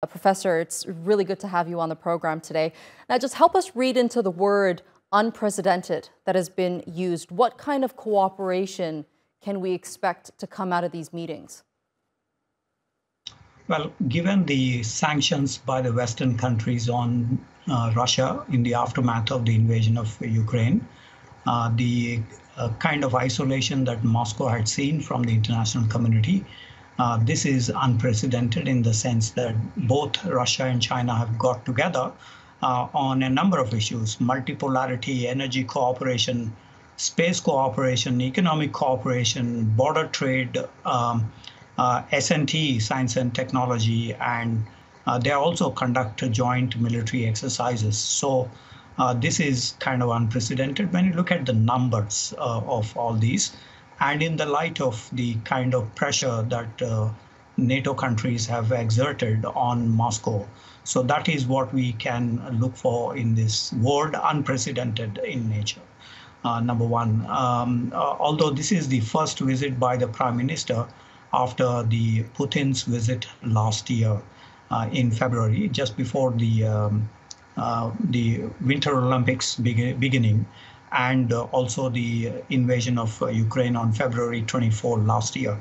Professor, it's really good to have you on the program today. Now, just help us read into the word unprecedented that has been used. What kind of cooperation can we expect to come out of these meetings? Well, given the sanctions by the Western countries on Russia in the aftermath of the invasion of Ukraine, the kind of isolation that Moscow had seen from the international community, this is unprecedented in the sense that both Russia and China have got together on a number of issues: multipolarity, energy cooperation, space cooperation, economic cooperation, border trade, S&T, science and technology, and they also conduct joint military exercises. So this is kind of unprecedented when you look at the numbers of all these, and in the light of the kind of pressure that NATO countries have exerted on Moscow. So that is what we can look for in this word, unprecedented in nature. Number one, although this is the first visit by the Prime Minister after the Putin's visit last year in February, just before the Winter Olympics beginning, and also the invasion of Ukraine on February 24 last year.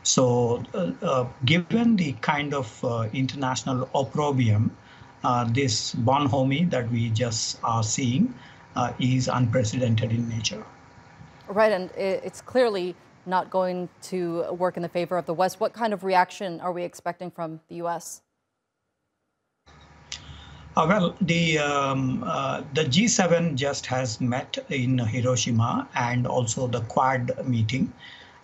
So given the kind of international opprobrium, this bonhomie that we just are seeing is unprecedented in nature. Right, and it's clearly not going to work in the favor of the West. What kind of reaction are we expecting from the U.S.? Well, the G7 just has met in Hiroshima, and also the Quad meeting.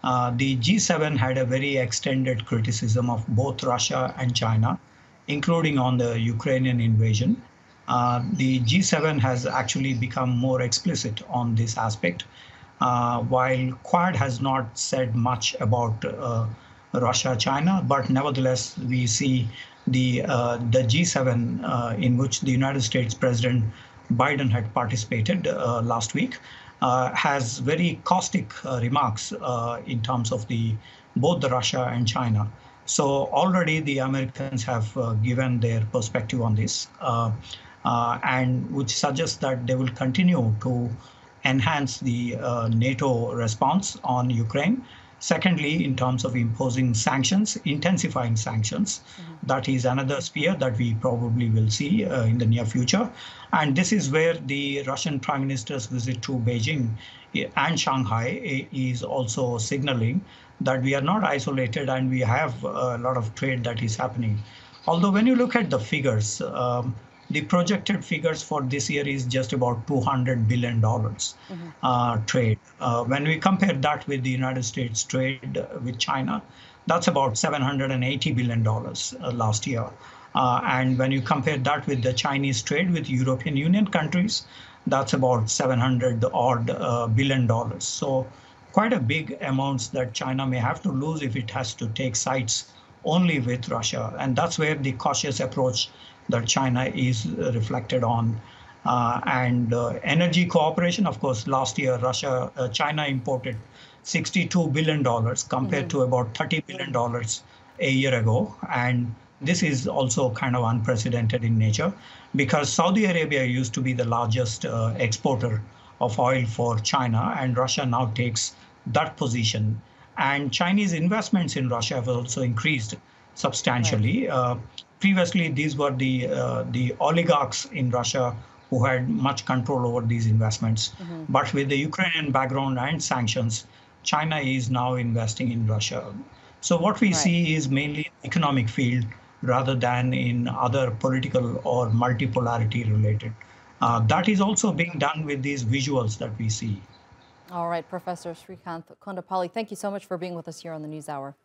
The G7 had a very extended criticism of both Russia and China, including on the Ukrainian invasion. The G7 has actually become more explicit on this aspect, while Quad has not said much about Russia, China, but nevertheless, we see the G7 in which the United States President Biden had participated last week has very caustic remarks in terms of both the Russia and China. So already the Americans have given their perspective on this, and which suggests that they will continue to enhance the NATO response on Ukraine. Secondly, in terms of imposing sanctions, intensifying sanctions, that is another sphere that we probably will see in the near future. And this is where the Russian Prime Minister's visit to Beijing and Shanghai is also signaling that we are not isolated and we have a lot of trade that is happening. Although when you look at the figures, the projected figures for this year is just about $200 billion trade. When we compare that with the United States trade with China, that's about $780 billion last year. And when you compare that with the Chinese trade with European Union countries, that's about $700 billion. So quite a big amounts that China may have to lose if it has to take sides only with Russia. And that's where the cautious approach that China is reflected on. And energy cooperation, of course, last year, China imported $62 billion compared to about $30 billion a year ago. And this is also kind of unprecedented in nature, because Saudi Arabia used to be the largest exporter of oil for China, and Russia now takes that position. And Chinese investments in Russia have also increased substantially. Right. Previously, these were the oligarchs in Russia who had much control over these investments. But with the Ukrainian background and sanctions, China is now investing in Russia. So what we see is mainly economic field rather than in other political or multipolarity related. That is also being done with these visuals that we see. All right, Professor Srikanth Kondapalli, thank you so much for being with us here on the NewsHour.